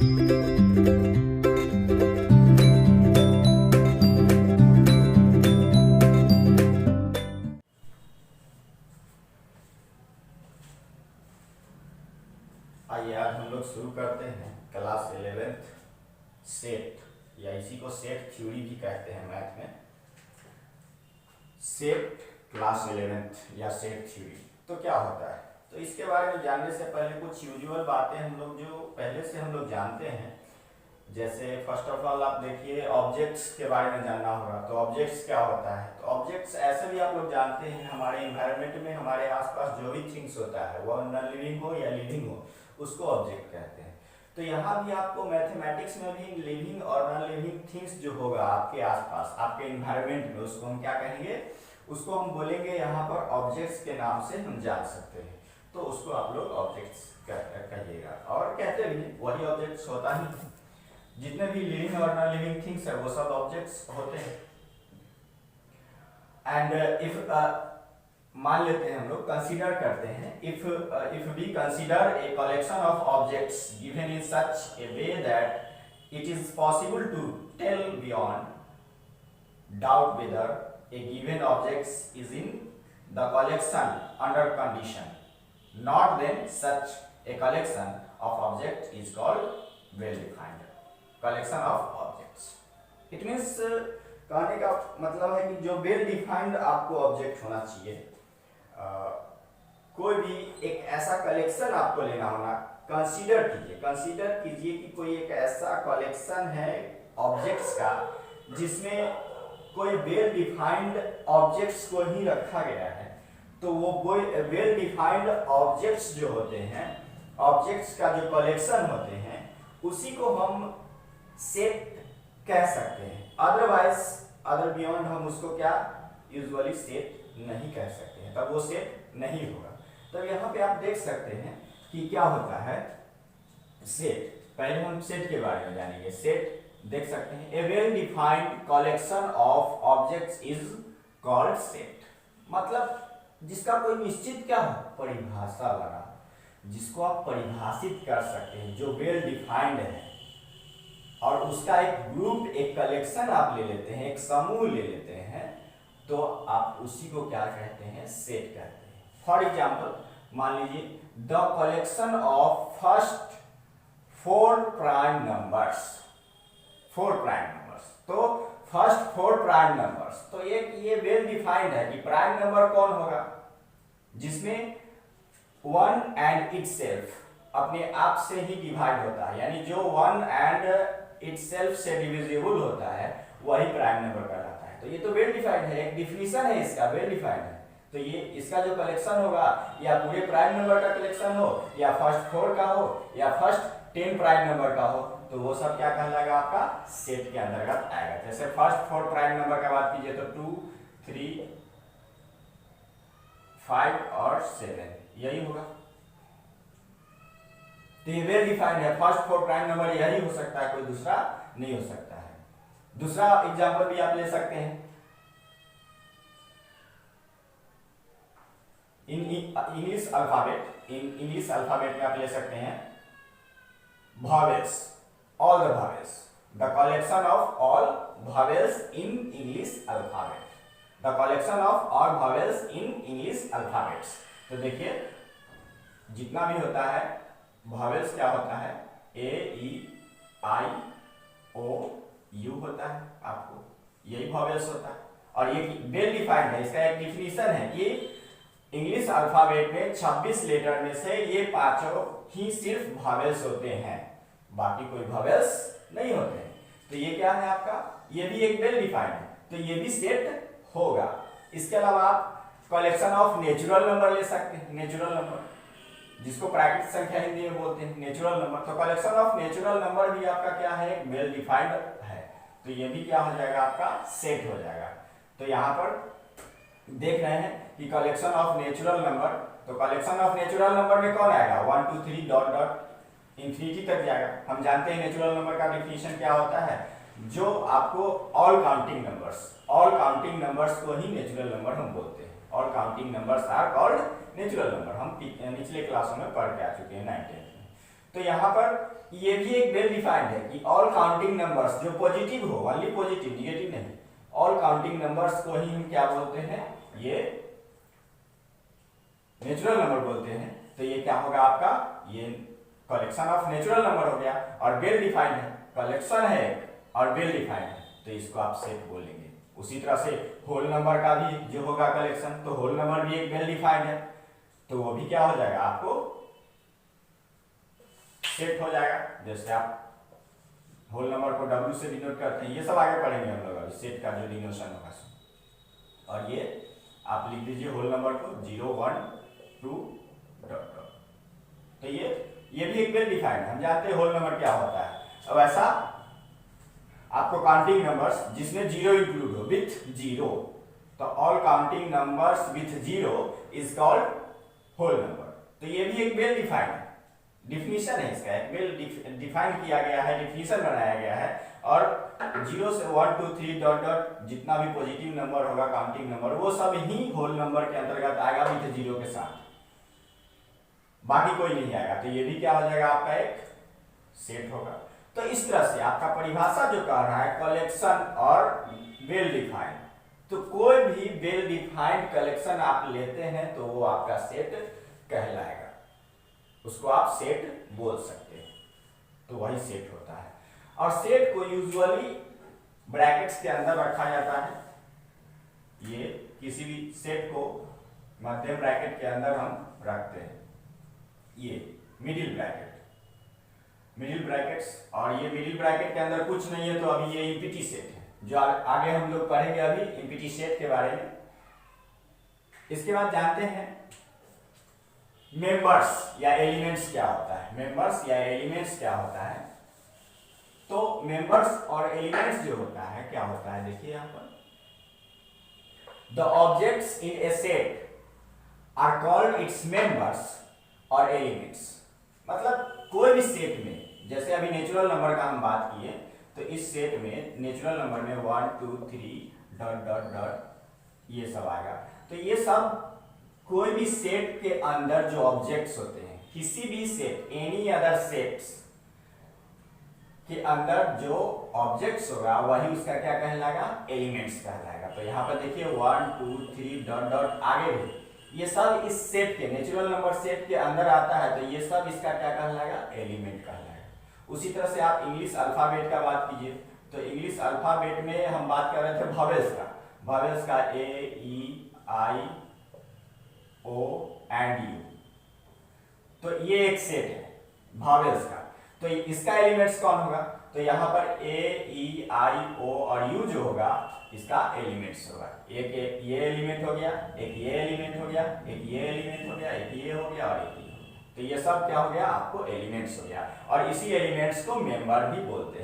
आइए आज हम लोग शुरू करते हैं क्लास 11th सेट, या इसी को सेट थ्योरी भी कहते हैं मैथ में। सेट क्लास 11th या सेट थ्योरी तो क्या होता है, तो इसके बारे में जानने से पहले कुछ यूजुअल बातें हम लोग जो पहले से हम लोग जानते हैं। जैसे फर्स्ट ऑफ ऑल आप देखिए ऑब्जेक्ट्स के बारे में जानना होगा। तो ऑब्जेक्ट्स क्या होता है, तो ऑब्जेक्ट्स ऐसे भी आप लोग जानते हैं, हमारे इन्वायरमेंट में हमारे आसपास जो भी थिंग्स होता है वह नॉन लिविंग हो या लिविंग हो उसको ऑब्जेक्ट कहते हैं। तो यहाँ भी आपको मैथमेटिक्स में भी लिविंग और नॉन लिविंग थिंग्स जो होगा आपके आसपास आपके इन्वायरमेंट में उसको हम क्या कहेंगे, उसको हम बोलेंगे यहाँ पर ऑब्जेक्ट्स के नाम से हम जान सकते हैं। तो उसको आप लोग ऑब्जेक्ट्स कहिएगा और कहते भी वही ऑब्जेक्ट्स होता ही है। जितने भी लिविंग और नॉन लिविंग थिंग्स है वो सब ऑब्जेक्ट्स होते हैं। एंड इफ मान लेते हैं हम लोग कंसीडर करते हैं, if we consider a collection of objects given in such a way that it is possible to tell beyond doubt whether a given object is in the collection under condition, not then such a collection of object is called well defined collection of objects. It means कहने का मतलब है कि जो well defined आपको object होना चाहिए। कोई भी एक ऐसा कलेक्शन आपको लेना होगा। कंसीडर कीजिए कि कोई एक ऐसा कलेक्शन है ऑब्जेक्ट्स का जिसमें कोई वेल डिफाइंड ऑब्जेक्ट्स को ही रखा गया है। तो वो वेल डिफाइंड ऑब्जेक्ट्स जो होते हैं, ऑब्जेक्ट्स का जो कलेक्शन होते हैं उसी को हम सेट कह सकते हैं। अदर बियॉन्ड हम उसको क्या यूजुअली सेट नहीं कह सकते हैं, तब वो सेट नहीं होगा। तो यहाँ पे आप देख सकते हैं कि क्या होता है सेट। पहले हम सेट के बारे में जानेंगे। सेट देख सकते हैं, a well defined collection of objects is called set. मतलब जिसका कोई निश्चित क्या हो परिभाषा लगा, जिसको आप परिभाषित कर सकते हैं, जो वेल डिफाइंड है और उसका एक ग्रुप एक कलेक्शन आप ले लेते हैं, एक समूह ले लेते हैं, तो आप उसी को क्या कहते हैं सेट कहते हैं। फॉर एग्जाम्पल मान लीजिए the collection of first 4 prime numbers, 4 prime numbers. तो फर्स्ट 4 प्राइम नंबर्स, तो एक ये वेल डिफाइंड है कि प्राइम नंबर कौन होगा जिसमें 1 एंड इटसेल्फ अपने आप से ही डिवाइड होता है, यानी जो 1 एंड इटसेल्फ से डिविजिबल होता है वही प्राइम नंबर कहलाता है। तो ये तो वेल डिफाइंड है, एक डिफिनीशन है इसका, वेल डिफाइंड है। तो ये इसका जो कलेक्शन होगा या पूरे प्राइम नंबर का कलेक्शन हो या फर्स्ट 4 का हो या फर्स्ट 10 प्राइम नंबर का हो, तो वो सब क्या कहलाएगा आपका सेट के अंतर्गत आएगा। जैसे फर्स्ट 4 प्राइम नंबर का बात कीजिए तो 2, 3, 5 और 7 यही होगा। तो ये वेल डिफाइंड है, फर्स्ट 4 प्राइम नंबर यही हो सकता है, कोई दूसरा नहीं हो सकता है। दूसरा एग्जांपल भी आप ले सकते हैं। इन इंग्लिश अल्फाबेट में आप ले सकते हैं vowels, all the vowels, the collection of all vowels in English alphabet, the collection of all vowels in English alphabets। तो देखिए जितना भी होता है vowels क्या होता है, A, E, I, O, U होता है, आपको यही vowels होता है। और ये वेल डिफाइंड है, इसका एक डिफिनीशन है कि इंग्लिश अल्फाबेट में 26 लेटर में से ये 5 ही सिर्फ वॉवेल्स होते हैं, बाकी कोई वॉवेल्स नहीं होते हैं। तो ये क्या है आपका, ये भी एक वेल डिफाइंड है, तो ये भी सेट होगा। इसके अलावा आप कलेक्शन ऑफ नेचुरल नंबर ले सकते हैं, नेचुरल नंबर जिसको प्राकृतिक संख्या हिंदी में बोलते हैं नेचुरल नंबर। तो कलेक्शन ऑफ नेचुरल नंबर भी आपका क्या है, वेल डिफाइंड है, तो ये भी क्या हो जाएगा आपका सेट हो जाएगा। तो यहाँ पर देख रहे हैं कि कलेक्शन ऑफ नेचुरल नंबर, तो कलेक्शन ऑफ नेचुरल नंबर में कौन आएगा 1 2 3 डॉट डॉट इंफिनिटी तक जाएगा। हम जानते हैं नेचुरल नंबर का डिफिनीशन क्या होता है, जो आपको ऑल काउंटिंग नंबर्स को ही नेचुरल नंबर हम बोलते हैं। All counting numbers are called natural number, हम निचले क्लासों में पढ़ के आ चुके हैं 9th में। तो यहाँ पर ये भी एक वेल डिफाइंड है कि ऑल काउंटिंग नंबर्स जो पॉजिटिव हो, ओनली पॉजिटिव, निगेटिव नहीं, ऑल काउंटिंग नंबर्स को ही हम क्या बोलते हैं, ये नेचुरल नंबर बोलते हैं। तो ये क्या होगा आपका, ये कलेक्शन ऑफ नेचुरल नंबर हो गया और वेल डिफाइंड है, कलेक्शन है और वेल डिफाइंड है, तो इसको आप सेट बोलेंगे। उसी तरह से होल नंबर का भी जो होगा कलेक्शन, तो होल नंबर भी एक वेल डिफाइंड है, तो वो भी क्या हो जाएगा, आपको सेट हो जाएगा। जैसे आप होल नंबर को W से डिनोट करते हैं, ये सब आगे पढ़ेंगे हम लोग अभी, सेट का जो डिनोशन होगा। और ये आप लिख दीजिए होल नंबर को 0 1 2 डॉट डॉट। तो ये भी एक वेल डिफाइंड है, हम जानते हैं होल नंबर क्या होता है। अब ऐसा आपको काउंटिंग नंबर्स जिसमें 0 इंक्लूड हो, विथ 0, तो all counting numbers with 0 is called whole number. तो ये भी एक वेल डिफाइंड है, डिफिनीशन है इसका, एक वेल डिफाइन किया गया है, डिफिनीशन बनाया गया है। और 0 से 1 2 3 डॉट डॉट जितना भी पॉजिटिव नंबर होगा काउंटिंग नंबर, वो सब ही होल नंबर के अंतर्गत आएगा विथ 0 के साथ, बाकी कोई नहीं आएगा। तो ये भी क्या हो जाएगा, आपका एक सेट होगा। तो इस तरह से आपका परिभाषा जो कह रहा है कलेक्शन और वेल डिफाइंड, तो कोई भी वेल डिफाइंड कलेक्शन आप लेते हैं तो वो आपका सेट कहलाएगा, उसको आप सेट बोल सकते हैं, तो वही सेट होता है। और सेट को यूजुअली ब्रैकेट्स के अंदर रखा जाता है, ये किसी भी सेट को मध्य ब्रैकेट के अंदर हम रखते हैं, ये मिडिल ब्रैकेट्स, और ये मिडिल ब्रैकेट के अंदर कुछ नहीं है, तो अभी ये एम्प्टी सेट है, जो आगे हम लोग पढ़ेंगे अभी एम्प्टी सेट के बारे में। इसके बाद जानते हैं मेंबर्स या एलिमेंट्स क्या होता है। मेंबर्स या एलिमेंट्स क्या होता है, तो मेंबर्स और एलिमेंट्स जो होता है क्या होता है, देखिए यहां पर, the objects in a set are called its members और एलिमेंट्स। मतलब कोई भी सेट में, जैसे अभी नेचुरल नंबर का हम बात किए, तो इस सेट में नेचुरल नंबर में 1 2 3 डॉट डॉट डॉट ये सब आएगा। तो ये सब कोई भी सेट के अंदर जो ऑब्जेक्ट्स होते हैं, किसी भी सेट, एनी अदर सेट्स के अंदर जो ऑब्जेक्ट्स होगा वही उसका क्या कहलाएगा, एलिमेंट्स कहलाएगा। तो यहाँ पर देखिए 1 2 3 डॉट डॉट आगे भी, ये सब इस सेट के, नेचुरल नंबर सेट के अंदर आता है, तो ये सब इसका क्या कहलाएगा, एलिमेंट कहलाएगा। उसी तरह से आप इंग्लिश अल्फाबेट का बात कीजिए, तो इंग्लिश अल्फाबेट में हम बात कर रहे थे वॉवेल्स का A E I O and U, तो ये एक सेट है वॉवेल्स का। तो इसका एलिमेंट्स कौन होगा, तो यहाँ पर A E I O और U जो होगा इसका एलिमेंट्स होगा। एक ये एलिमेंट हो गया, एक ये एलिमेंट हो गया, एक ये एलिमेंट हो गया, एक ये हो गया और एक ये हो गया। तो ये सब क्या हो गया, आपको एलिमेंट्स हो गया। और इसी एलिमेंट्स को मेंबर भी बोलते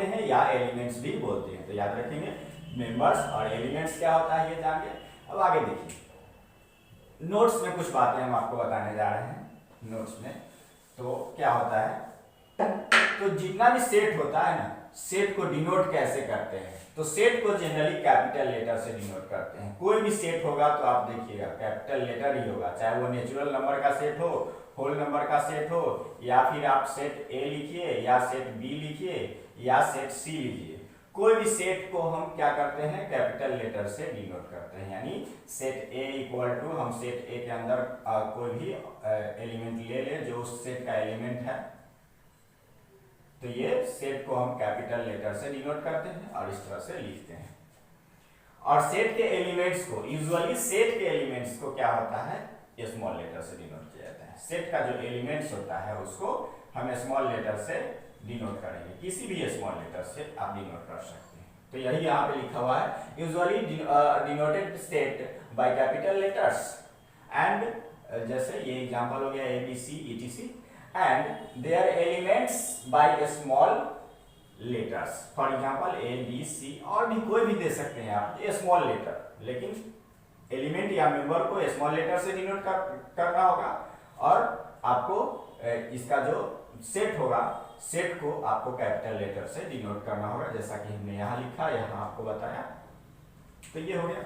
हैं, या एलिमेंट्स भी बोलते हैं। तो याद रखेंगे मेंबर्स और एलिमेंट्स क्या होता है ये जानिए। अब आगे देखिए, नोट्स में कुछ बातें हम आपको बताने जा रहे हैं। नोट्स में तो क्या होता है, तो जितना भी सेट होता है ना, सेट को डिनोट कैसे करते हैं, तो सेट को जनरली कैपिटल लेटर से डिनोट करते हैं। कोई भी सेट होगा तो आप देखिएगा कैपिटल लेटर ही होगा, चाहे वो नेचुरल नंबर का सेट हो, होल नंबर का सेट हो, या फिर आप सेट A लिखिए, या सेट B लिखिए, या सेट C लीजिए। कोई भी सेट को हम क्या करते हैं, कैपिटल लेटर से डिनोट करते हैं। यानी सेट A इक्वल टू, हम सेट A के अंदर कोई भी एलिमेंट ले ले जो उस सेट का एलिमेंट है, तो ये सेट को हम कैपिटल लेटर से डिनोट करते हैं और इस तरह से लिखते हैं। और सेट के एलिमेंट्स को, यूजुअली सेट के एलिमेंट्स को क्या होता है, स्मॉल लेटर से डिनोट किया जाता है। सेट का जो एलिमेंट्स होता है उसको हम स्मॉल लेटर से डिनोट करेंगे, किसी भी स्मॉल लेटर से आप डिनोट कर सकते हैं। तो यही यहाँ पे लिखा हुआ है, usually denoted set by capital letters and, जैसे ये एग्जांपल हो गया ABC ETC, and their elements by small letters, for example A B C, और भी कोई भी दे सकते हैं आप स्मॉल लेटर, लेकिन एलिमेंट या मेंबर को स्मॉल लेटर से डिनोट करना होगा। और आपको इसका जो सेट होगा, सेट को आपको कैपिटल लेटर से डिनोट करना होगा, जैसा कि हमने यहाँ लिखा, यहाँ आपको बताया। तो ये हो गया।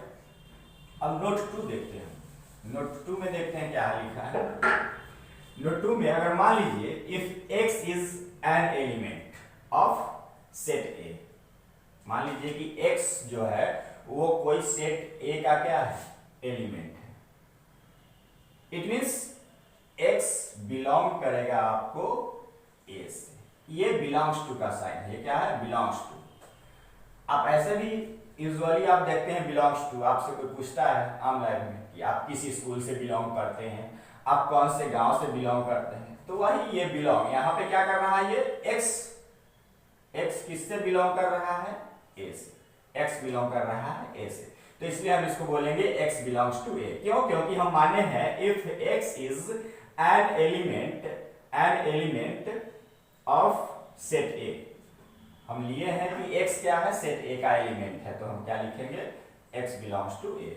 अब नोट 2 देखते हैं। नोट 2 में देखते हैं क्या लिखा है। नोट 2 में अगर मान लीजिए if x is an element of set ए, मान लीजिए कि x जो है वो कोई सेट A का क्या है, एलिमेंट है। इट मीन्स x बिलोंग करेगा आपको A से, ये बिलोंग्स टू का साइन है, ये क्या है, बिलोंग्स टू। आप ऐसे भी यूजुअली आप देखते हैं बिलोंग्स टू, आपसे कोई पूछता है आम लाइफ में कि आप किस स्कूल से बिलोंग करते हैं, आप कौन से गांव से बिलोंग करते हैं, तो वही ये बिलोंग यहाँ पे क्या कर रहा है, ये x किससे बिलोंग कर रहा है, A से, x बिलोंग कर रहा है A से, तो इसलिए हम इसको बोलेंगे x बिलोंग्स टू A। क्यों, क्योंकि हम माने हैं if x is an element of set A, हम लिए हैं कि x क्या है, सेट A का एलिमेंट है, तो हम क्या लिखेंगे, x बिलोंग्स टू A।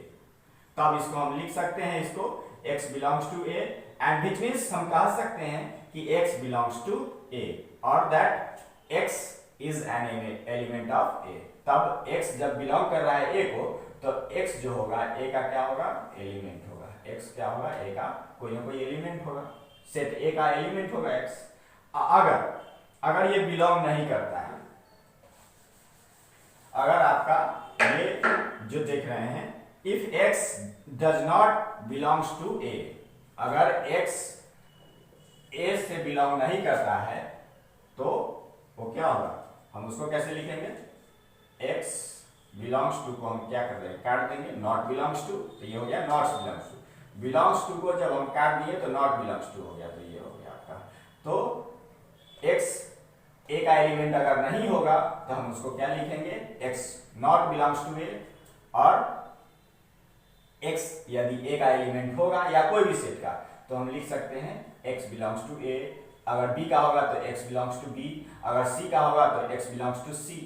तब इसको हम लिख सकते हैं, इसको x belongs to A, and which means हम कह सकते हैं कि x बिलोंग्स टू A और that x is an element of A। तब x जब बिलोंग कर रहा है A को, तो x जो होगा A का क्या होगा, एलिमेंट होगा, x क्या होगा, A का कोई ना कोई एलिमेंट होगा, सेट A का एलिमेंट होगा x। अगर ये बिलोंग नहीं करता है, अगर आपका ये जो देख रहे हैं, if x does not belongs to A, अगर x A से बिलोंग नहीं करता है तो वो क्या होगा, हम उसको कैसे लिखेंगे, x बिलोंग्स टू को हम क्या कर देंगे, काट देंगे, नॉट बिलोंग्स टू, तो ये हो गया not belongs to. Belongs to को जब हम काट दिए तो नॉट बिलोंग्स टू हो गया, तो ये हो गया आपका। तो x A का एलिमेंट अगर नहीं होगा तो हम उसको क्या लिखेंगे, x not belongs to A, और x यदि A का एलिमेंट होगा या कोई भी सेट का, तो हम लिख सकते हैं x बिलोंग्स टू A, अगर B का होगा तो x बिलोंग्स टू B, अगर C का होगा तो x बिलोंग्स टू C,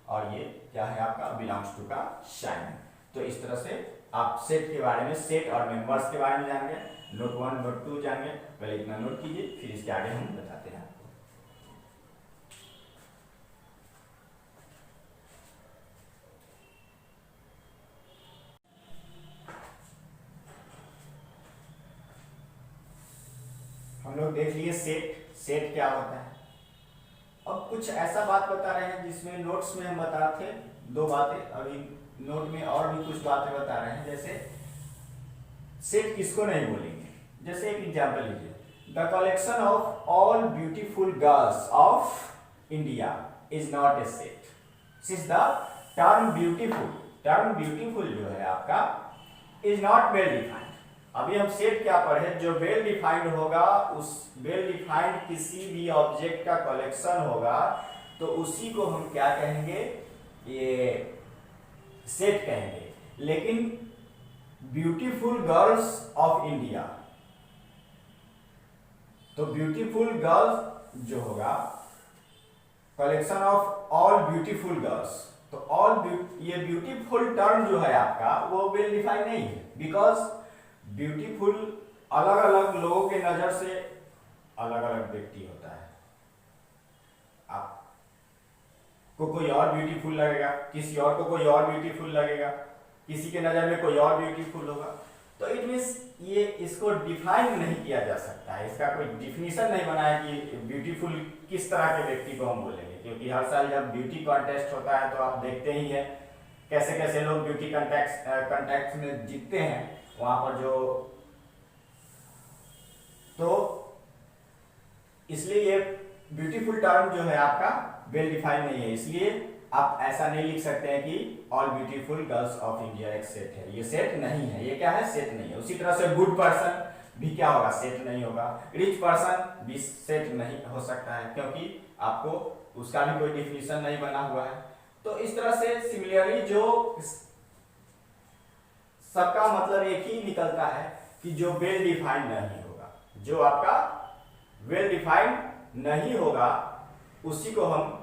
और ये क्या है आपका, बिलोंग्स टू का साइन। तो इस तरह से आप सेट के बारे में, सेट और मेंबर्स के बारे में जान गए, नोट 1 नोट 2 जान गए, पहले इतना नोट कीजिए, फिर इसके आगे हम बताते हैं। हम लोग देख लिए सेट क्या होता है। अब कुछ ऐसा बात बता रहे हैं जिसमें नोट्स में हम बता थे दो बातें, अभी नोट में और भी कुछ बातें बता रहे हैं। जैसे सेट किसको नहीं बोलेंगे, जैसे एक एग्जांपल लीजिए, the collection of all beautiful girls of India is not a set, since the term beautiful जो है आपका इज नॉट वेल डिफाइंड। अभी हम सेट क्या पढ़े, जो वेल डिफाइंड होगा, उस वेल डिफाइंड किसी भी ऑब्जेक्ट का कलेक्शन होगा तो उसी को हम क्या कहेंगे, ये सेट कहेंगे। लेकिन ब्यूटीफुल गर्ल्स ऑफ इंडिया, तो ब्यूटीफुल गर्ल्स जो होगा, collection of all beautiful girls, तो ये ब्यूटीफुल टर्म जो है आपका वो वेल डिफाइंड नहीं है, बिकॉज ब्यूटीफुल अलग अलग लोगों के नजर से अलग अलग व्यक्ति होता है। आपको कोई और ब्यूटीफुल लगेगा, किसी और को कोई और ब्यूटीफुल लगेगा, किसी के नजर में कोई और ब्यूटीफुल होगा। तो इट मीन्स ये इसको डिफाइन नहीं किया जा सकता है, इसका कोई डिफिनीशन नहीं बना है कि ब्यूटीफुल किस तरह के व्यक्ति को हम बोलेंगे। क्योंकि हर साल जब ब्यूटी कॉन्टेस्ट होता है तो आप देखते ही हैं कैसे कैसे लोग ब्यूटी कॉन्टेस्ट में जीतते हैं, वहां पर जो, तो इसलिए ये ब्यूटीफुल टर्म जो है आपका वेल डिफाइंड नहीं है। इसलिए आप ऐसा नहीं लिख सकते हैं कि all beautiful girls of India एक सेट है, ये सेट नहीं है, ये क्या है, सेट नहीं है। उसी तरह से गुड पर्सन भी क्या होगा, सेट नहीं होगा। रिच पर्सन भी सेट नहीं हो सकता है, क्योंकि आपको उसका भी कोई डिफिनीशन नहीं बना हुआ है। तो इस तरह से सिमिलरली जो सबका मतलब एक ही निकलता है कि जो वेल डिफाइंड नहीं होगा, जो आपका वेल डिफाइंड नहीं होगा उसी को हम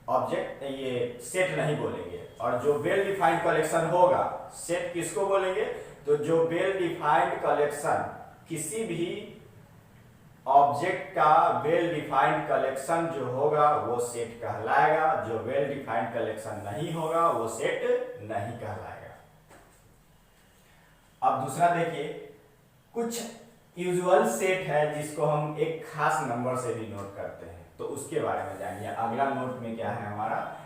ऑब्जेक्ट, ये सेट नहीं बोलेंगे। और जो वेल डिफाइंड कलेक्शन होगा, सेट किसको बोलेंगे, तो जो वेल डिफाइंड कलेक्शन, किसी भी ऑब्जेक्ट का वेल डिफाइंड कलेक्शन जो होगा वो सेट कहलाएगा, जो वेल डिफाइंड कलेक्शन नहीं होगा वो सेट नहीं कहलाएगा। अब दूसरा देखिए, कुछ यूजुअल सेट है जिसको हम एक खास नंबर से डिनोट करते हैं, तो उसके बारे में जानिए। अगला नोट में क्या है हमारा,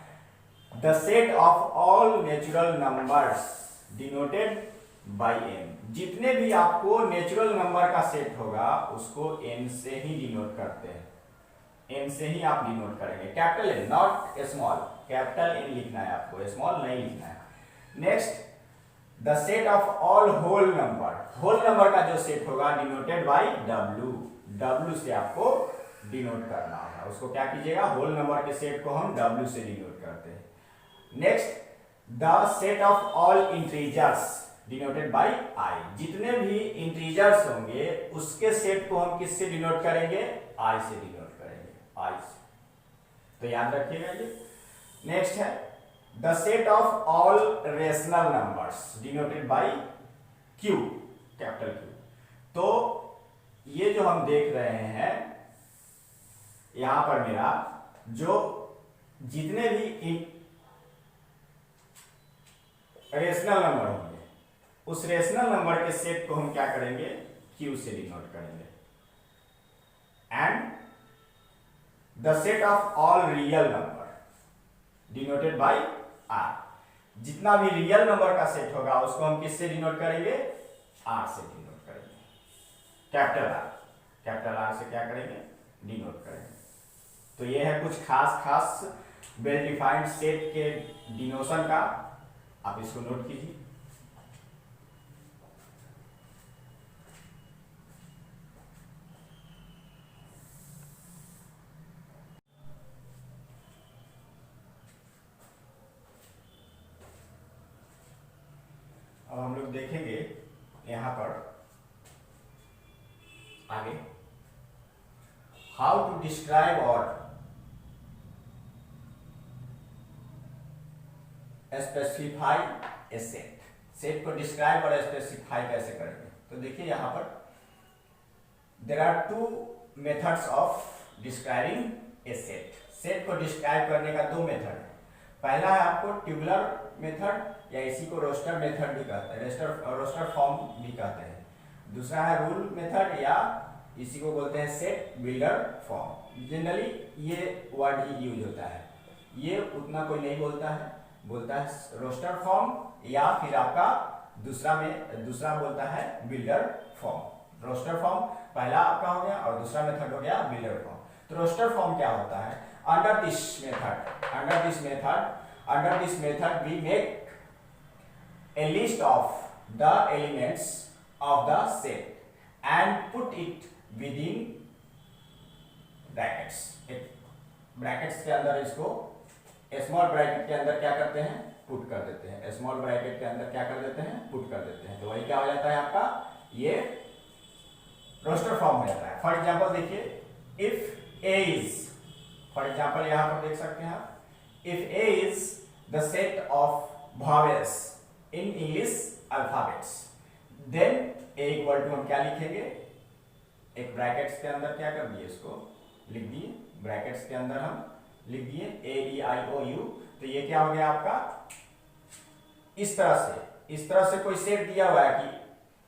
the set of all natural numbers denoted by n। जितने भी आपको नेचुरल नंबर का सेट होगा उसको n से ही डिनोट करते हैं, n से ही आप डिनोट करेंगे, capital N not small, capital N लिखना है आपको, स्मॉल नहीं लिखना है। Next, the set of all whole number, whole number का जो सेट होगा डिनोटेड बाय w, w से आपको डिनोट करना होगा, उसको क्या कीजिएगा, होल नंबर के सेट को हम w से डिनोट करते हैं। Next, the set of all integers denoted by i, जितने भी इंटीजर्स होंगे उसके सेट को हम किससे डिनोट करेंगे, i से डिनोट करेंगे, i से, तो याद रखिएगा ये। नेक्स्ट है the set of all rational numbers denoted by q, capital Q। तो ये जो हम देख रहे हैं यहां पर मेरा जो जितने भी रेशनल नंबर होंगे उस रेशनल नंबर के सेट को हम क्या करेंगे, q से डिनोट करेंगे। And the set of all real number denoted by r, जितना भी रियल नंबर का सेट होगा उसको हम किससे डिनोट करेंगे, r से डिनोट करेंगे, कैपिटल R, कैपिटल R से क्या करेंगे, डिनोट करेंगे। तो ये है कुछ खास वेल डिफाइंड सेट के डिनोशन का, आप इसको नोट कीजिए। अब हम लोग देखेंगे यहां पर आगे, हाउ टू डिस्क्राइब और स्पेसिफाई ए सेट, सेट को डिस्क्राइब और स्पेसिफाई कैसे करेंगे। तो देखिए यहां पर there are two methods of describing a set, set को डिस्क्राइब करने का दो मेथड है। पहला है आपको ट्यूबुलर मेथड, या इसी को रोस्टर मेथड भी कहते हैं, रोस्टर फॉर्म भी कहते हैं। दूसरा है रूल मेथड, या इसी को बोलते हैं सेट बिल्डर फॉर्म। जनरली ये वर्ड ही यूज होता है, ये उतना कोई नहीं बोलता है, बोलता है रोस्टर फॉर्म, या फिर आपका दूसरा बोलता है बिल्डर फॉर्म। रोस्टर फॉर्म पहला आपका हो गया और दूसरा मेथड हो गया बिल्डर फॉर्म। तो रोस्टर फॉर्म क्या होता है, under this method we make a list of the elements of the set and put it within brackets। एक ब्रैकेट्स के अंदर इसको स्मॉल ब्रैकेट के अंदर क्या करते हैं, पुट कर देते हैं, स्मॉल ब्रैकेट के अंदर क्या कर देते हैं, पुट कर देते हैं। तो वही क्या हो जाता है आपका, ये रोस्टर फॉर्म हो जाता है। फॉर एग्जांपल देखिए, if a is, for example यहां पर देख सकते हैं आप, if a is the set of vowels in English alphabets, then a equal to हम क्या लिखेंगे, एक ब्रैकेट्स के अंदर क्या कर दिए, इसको लिख दिए, ब्रैकेट्स के अंदर हम लिख दिए AEIOU। तो ये क्या हो गया आपका, इस तरह से कोई सेट दिया हुआ है कि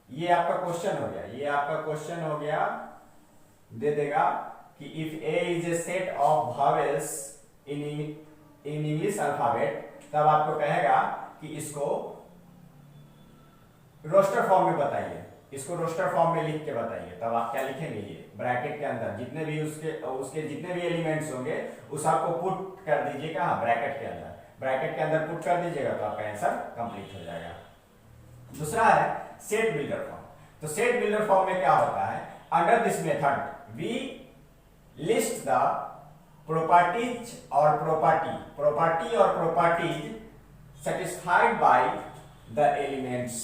ये आपका क्वेश्चन हो गया, ये आपका क्वेश्चन हो गया, दे देगा कि if a is a set of vowels in English alphabet, तब आपको कहेगा कि इसको रोस्टर फॉर्म में बताइए, इसको रोस्टर फॉर्म में लिख के बताइए। तब आप क्या लिखेंगे, ये ब्रैकेट के अंदर जितने भी उसके जितने भी एलिमेंट्स होंगे उस आपको पुट कर दीजिए कहां, ब्रैकेट के अंदर, ब्रैकेट के अंदर पुट कर दीजिएगा तो आपका आंसर कंप्लीट हो जाएगा। दूसरा है सेट बिल्डर फॉर्म। तो सेट बिल्डर फॉर्म में क्या होता है, under this method we list the properties और properties satisfied by the elements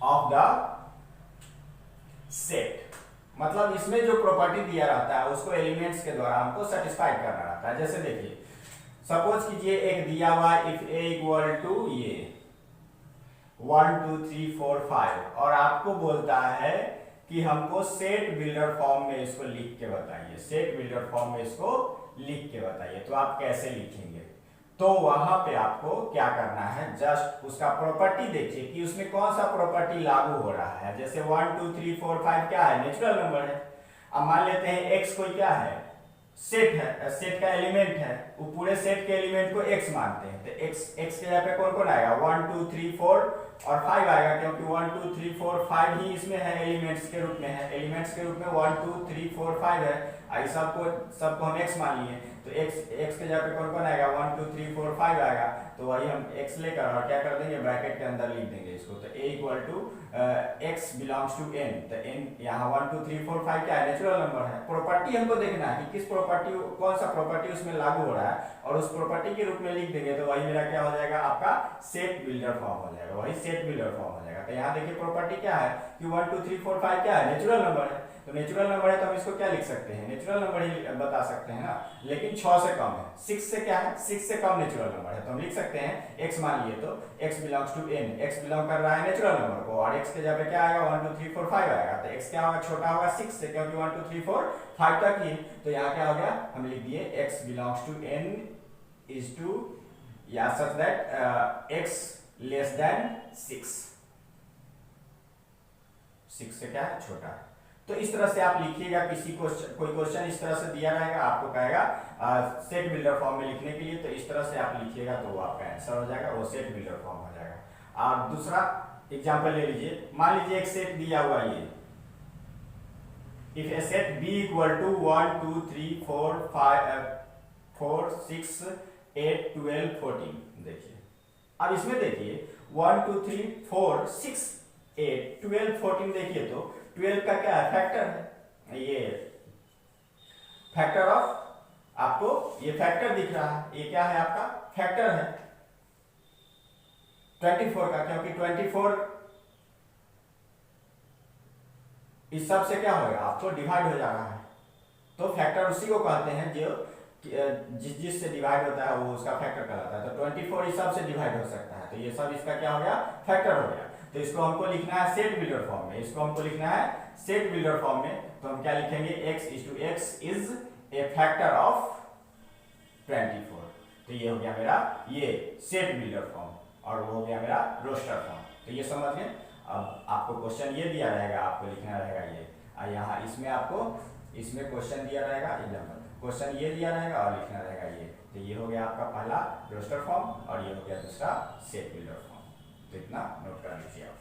of the set। मतलब इसमें जो प्रॉपर्टी दिया रहता है उसको एलिमेंट्स के द्वारा हमको सेटिस्फाई करना रहता है। जैसे देखिए, सपोज कीजिए एक दिया हुआ इफ a इक्वल टू ये 1 2 3 4 5 और आपको बोलता है कि हमको सेट बिल्डर फॉर्म में इसको लिख के बताइए, सेट बिल्डर फॉर्म में इसको लिख के बताइए। तो आप कैसे लिखेंगे, तो वहां पे आपको क्या करना है, जस्ट उसका प्रॉपर्टी देखिए कि उसमें कौन सा प्रॉपर्टी लागू हो रहा है। जैसे 1 2 3 4 5 क्या है, नेचुरल नंबर है। अब मान लेते हैं एक्स कोई क्या है, सेट है, सेट का एलिमेंट है, वो पूरे सेट के एलिमेंट को एक्स मानते हैं, तो एक्स एक्स के जगह पे कौन कौन आएगा, 1 2 3 4 और 5 आएगा, क्योंकि 1 2 3 4 5 ही इसमें है, एलिमेंट्स के रूप में है, एलिमेंट्स के रूप में 1 2 3 4 5 है। आई सबको हम एक्स मान लिए, तो एक्स एक्स के जगह पे कौन कौन आएगा, 1 2 3 4 5 आएगा। तो वही हम एक्स लेकर और क्या कर देंगे, ब्रैकेट के अंदर लिख देंगे इसको, तो a equal to x belongs to n, तो n यहाँ 1 2 3 4 5 क्या है, नेचुरल नंबर है। प्रॉपर्टी हमको देखना है कि किस प्रॉपर्टी, कौन सा प्रॉपर्टी उसमें लागू हो रहा है, और उस प्रॉपर्टी के रूप में लिख देंगे, तो वही मेरा क्या हो जाएगा, आपका सेट बिल्डर फॉर्म हो जाएगा, वही सेट बिल्डर फॉर्म हो जाएगा। तो यहाँ देखिए प्रॉपर्टी क्या है कि 1 2 3 4 5 क्या है, नेचुरल नंबर है। तो नेचुरल नंबर है तो हम इसको क्या लिख सकते हैं, नेचुरल नंबर ही बता सकते हैं ना, लेकिन 6 से कम है, 6 से क्या है, 6 से कम नेचुरल नंबर है, तो हम लिख सकते हैं x मान लिए, तो x belongs to n, x belong कर रहा है नेचुरल नंबर को, और x के जगह पे क्या आएगा, 1 2 3 4 5 आएगा, तो x क्या होगा, छोटा होगा 6 से, क्योंकि 1 2 3 4 5 तक ही, तो यहाँ क्या हो गया, हम लिख दिए x belongs to n is two या such that x less than 6 से क्या है, छोटा है। तो इस तरह से आप लिखिएगा, कोई क्वेश्चन इस तरह से दिया रहेगा, आपको कहेगा सेट बिल्डर फॉर्म में लिखने के लिए, तो इस तरह से आप लिखिएगा तो वो आपका आंसर हो जाएगा, वो सेट बिल्डर फॉर्म हो जाएगा। आप दूसरा एग्जांपल ले लीजिए, मान लीजिए एक सेट दिया हुआ ये, if a set b equal to 1 2 3 4 5 4 6 8 12 14, देखिए अब इसमें देखिए 1 2 3 4 6 8 12 14, देखिए तो 12 का क्या है, फैक्टर है, ये फैक्टर ऑफ, आपको ये फैक्टर दिख रहा है, ये क्या है, आपका फैक्टर है 24 का, क्योंकि 24 इस सब से क्या होगा, आपको डिवाइड हो जा रहा है, तो फैक्टर उसी को कहते हैं जो जिस से डिवाइड होता है वो उसका फैक्टर कहलाता है। तो 24 इस सब से डिवाइड हो सकता है, तो ये सब इसका क्या हो गया, फैक्टर हो गया। तो इसको हमको लिखना है सेट बिल्डर फॉर्म में, इसको हमको लिखना है सेट बिल्डर फॉर्म में, तो हम क्या लिखेंगे, x is a factor of 24, तो ये हो गया मेरा ये सेट बिल्डर फॉर्म, और वो हो गया मेरा रोस्टर फॉर्म। तो ये समझ गए। अब आपको क्वेश्चन ये दिया रहेगा, आपको लिखना रहेगा ये, यहाँ इसमें आपको इसमें क्वेश्चन दिया रहेगा, एग्जाम्पल क्वेश्चन ये दिया रहेगा और लिखना रहेगा ये, तो ये हो गया आपका पहला रोस्टर फॉर्म, और ये हो गया दूसरा सेट बिल्डर फॉर्म। तो इतना नोट कर लीजिए आप।